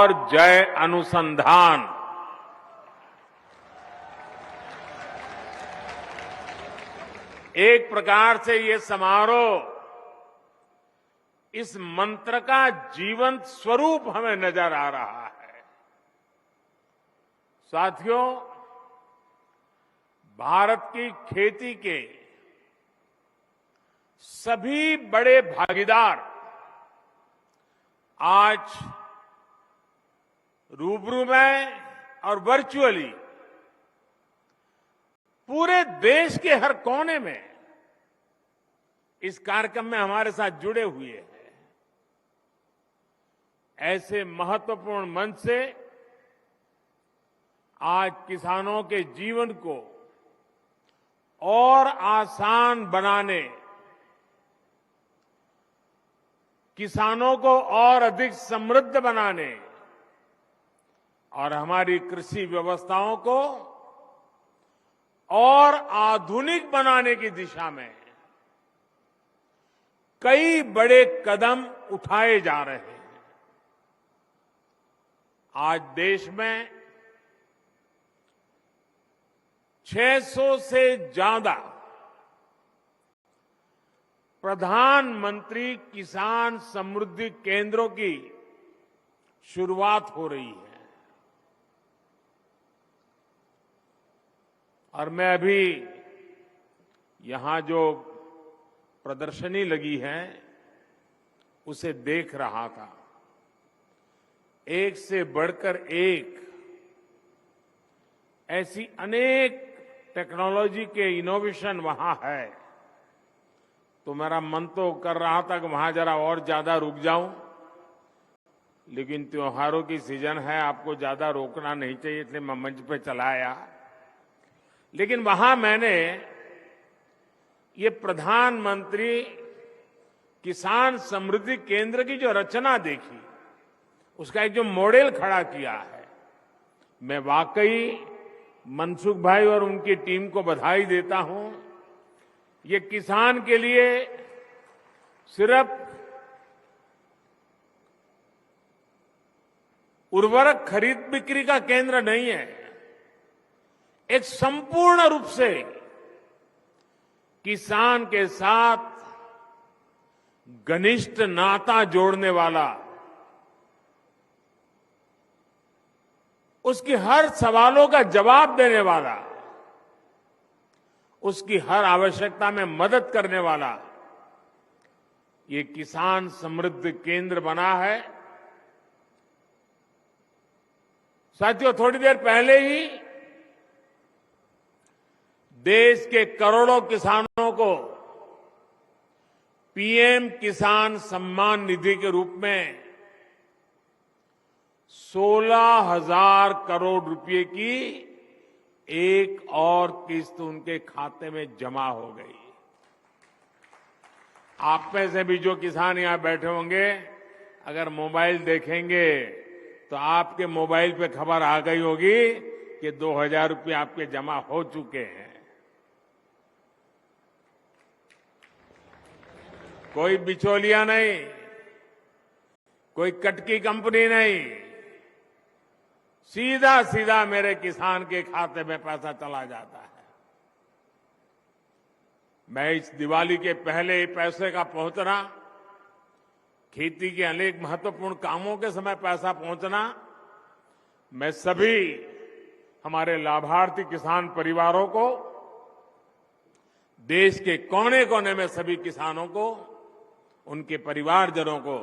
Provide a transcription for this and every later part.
और जय अनुसंधान। एक प्रकार से ये समारोह इस मंत्र का जीवंत स्वरूप हमें नजर आ रहा है। साथियों, भारत की खेती के सभी बड़े भागीदार आज रूबरू में और वर्चुअली पूरे देश के हर कोने में इस कार्यक्रम में हमारे साथ जुड़े हुए हैं। ऐसे महत्वपूर्ण मंच से आज किसानों के जीवन को और आसान बनाने, किसानों को और अधिक समृद्ध बनाने और हमारी कृषि व्यवस्थाओं को और आधुनिक बनाने की दिशा में कई बड़े कदम उठाए जा रहे हैं। आज देश में 600 से ज्यादा प्रधानमंत्री किसान समृद्धि केंद्रों की शुरुआत हो रही है। और मैं अभी यहां जो प्रदर्शनी लगी है उसे देख रहा था। एक से बढ़कर एक ऐसी अनेक टेक्नोलॉजी के इनोवेशन वहां है, तो मेरा मन तो कर रहा था कि वहां जरा और ज्यादा रुक जाऊं, लेकिन त्योहारों की सीजन है, आपको ज्यादा रोकना नहीं चाहिए, इसलिए मैं मंच पे चला आया। लेकिन वहां मैंने ये प्रधानमंत्री किसान समृद्धि केंद्र की जो रचना देखी, उसका एक जो मॉडल खड़ा किया है, मैं वाकई मनसुख भाई और उनकी टीम को बधाई देता हूं। ये किसान के लिए सिर्फ उर्वरक खरीद बिक्री का केंद्र नहीं है, एक संपूर्ण रूप से किसान के साथ घनिष्ठ नाता जोड़ने वाला, उसकी हर सवालों का जवाब देने वाला, उसकी हर आवश्यकता में मदद करने वाला ये किसान समृद्धि केंद्र बना है। साथियों, थोड़ी देर पहले ही देश के करोड़ों किसानों को पीएम किसान सम्मान निधि के रूप में 16,000 करोड़ रुपए की एक और किस्त उनके खाते में जमा हो गई। आप में से भी जो किसान यहां बैठे होंगे, अगर मोबाइल देखेंगे तो आपके मोबाइल पे खबर आ गई होगी कि 2,000 रुपये आपके जमा हो चुके हैं। कोई बिचौलिया नहीं, कोई कटकी कंपनी नहीं, सीधा सीधा मेरे किसान के खाते में पैसा चला जाता है। मैं इस दिवाली के पहले पैसे का पहुंचना, खेती के अनेक महत्वपूर्ण कामों के समय पैसा पहुंचना, मैं सभी हमारे लाभार्थी किसान परिवारों को, देश के कोने कोने में सभी किसानों को, उनके परिवारजनों को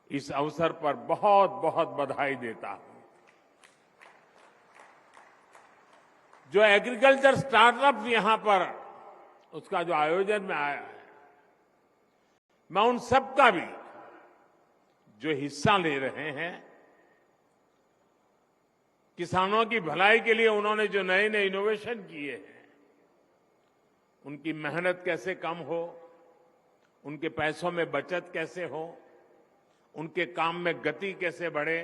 इस अवसर पर बहुत बहुत बधाई देता हूं। जो एग्रीकल्चर स्टार्टअप यहां पर उसका जो आयोजन में आया है, मैं उन सबका भी जो हिस्सा ले रहे हैं, किसानों की भलाई के लिए उन्होंने जो नए नए इनोवेशन किए हैं, उनकी मेहनत कैसे कम हो, उनके पैसों में बचत कैसे हो, उनके काम में गति कैसे बढ़े,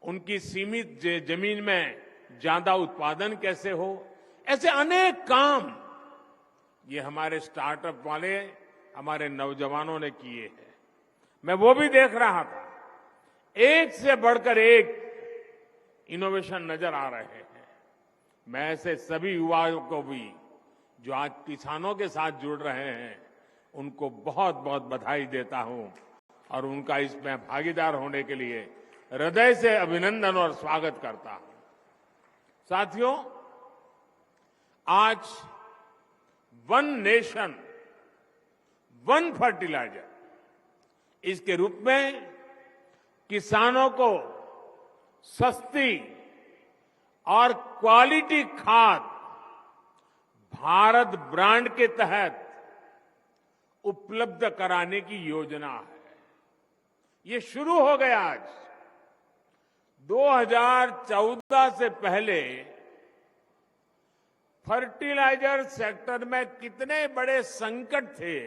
उनकी सीमित जमीन में ज्यादा उत्पादन कैसे हो, ऐसे अनेक काम ये हमारे स्टार्टअप वाले, हमारे नौजवानों ने किए हैं। मैं वो भी देख रहा था। एक से बढ़कर एक इनोवेशन नजर आ रहे हैं। मैं ऐसे सभी युवाओं को भी जो आज किसानों के साथ जुड़ रहे हैं उनको बहुत बहुत बधाई देता हूं और उनका इसमें भागीदार होने के लिए हृदय से अभिनंदन और स्वागत करता हूं। साथियों, आज वन नेशन वन फर्टिलाइजर इसके रूप में किसानों को सस्ती और क्वालिटी खाद भारत ब्रांड के तहत उपलब्ध कराने की योजना है। ये शुरू हो गया आज। 2014 से पहले फर्टिलाइजर सेक्टर में कितने बड़े संकट थे,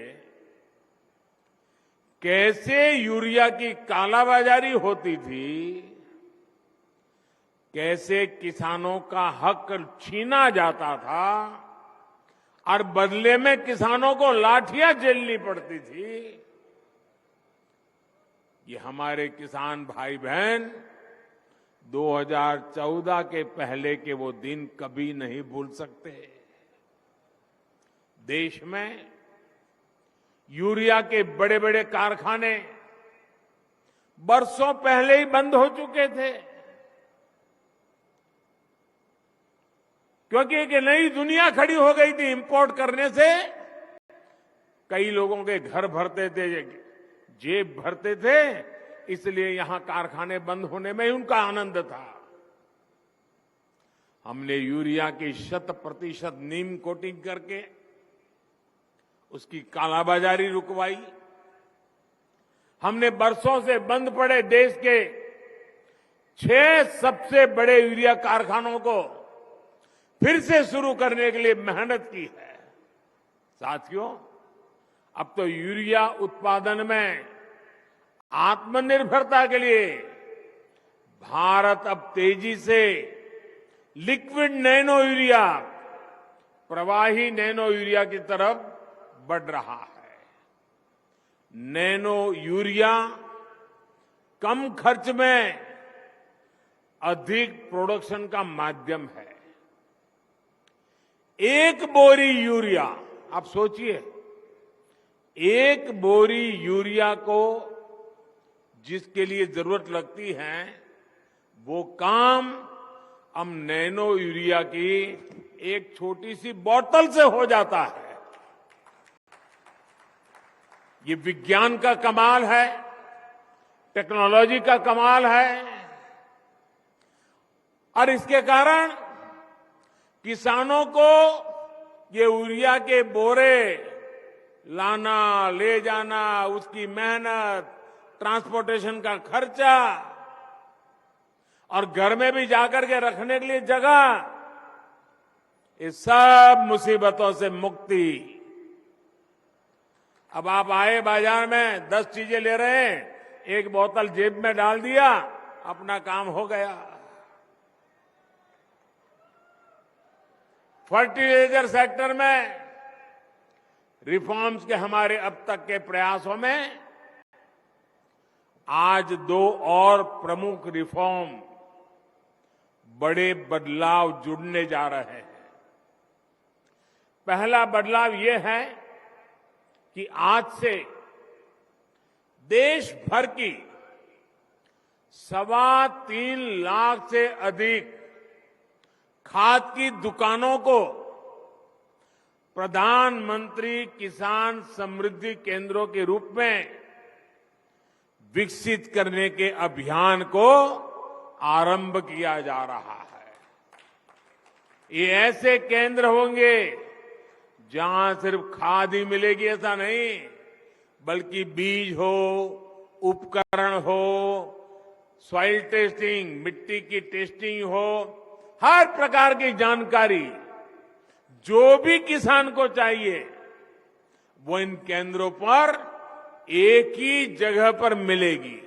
कैसे यूरिया की कालाबाजारी होती थी, कैसे किसानों का हक छीना जाता था और बदले में किसानों को लाठियां झेलनी पड़ती थी। ये हमारे किसान भाई बहन 2014 के पहले के वो दिन कभी नहीं भूल सकते। देश में यूरिया के बड़े बड़े कारखाने बरसों पहले ही बंद हो चुके थे, क्योंकि एक नई दुनिया खड़ी हो गई थी। इंपोर्ट करने से कई लोगों के घर भरते थे, जेब भरते थे, इसलिए यहां कारखाने बंद होने में ही उनका आनंद था। हमने यूरिया की 100% नीम कोटिंग करके उसकी कालाबाजारी रुकवाई। हमने बरसों से बंद पड़े देश के 6 सबसे बड़े यूरिया कारखानों को फिर से शुरू करने के लिए मेहनत की है। साथियों, अब तो यूरिया उत्पादन में आत्मनिर्भरता के लिए भारत अब तेजी से लिक्विड नैनो यूरिया, प्रवाही नैनो यूरिया की तरफ बढ़ रहा है। नैनो यूरिया कम खर्च में अधिक प्रोडक्शन का माध्यम है। एक बोरी यूरिया, आप सोचिए, एक बोरी यूरिया को जिसके लिए जरूरत लगती है वो काम हम नैनो यूरिया की एक छोटी सी बोतल से हो जाता है। ये विज्ञान का कमाल है, टेक्नोलॉजी का कमाल है और इसके कारण किसानों को ये यूरिया के बोरे लाना, ले जाना, उसकी मेहनत, ट्रांसपोर्टेशन का खर्चा और घर में भी जाकर के रखने के लिए जगह, ये सब मुसीबतों से मुक्ति। अब आप आए बाजार में 10 चीजें ले रहे हैं, एक बोतल जेब में डाल दिया, अपना काम हो गया। फर्टिलाइजर सेक्टर में रिफॉर्म्स के हमारे अब तक के प्रयासों में आज 2 और प्रमुख रिफॉर्म, बड़े बदलाव जुड़ने जा रहे हैं। पहला बदलाव ये है कि आज से देश भर की 3.25 लाख से अधिक खाद की दुकानों को प्रधानमंत्री किसान समृद्धि केंद्रों के रूप में विकसित करने के अभियान को आरंभ किया जा रहा है। ये ऐसे केंद्र होंगे जहां सिर्फ खाद ही मिलेगी ऐसा नहीं, बल्कि बीज हो, उपकरण हो, सॉइल टेस्टिंग, मिट्टी की टेस्टिंग हो, हर प्रकार की जानकारी जो भी किसान को चाहिए वो इन केंद्रों पर एक ही जगह पर मिलेगी।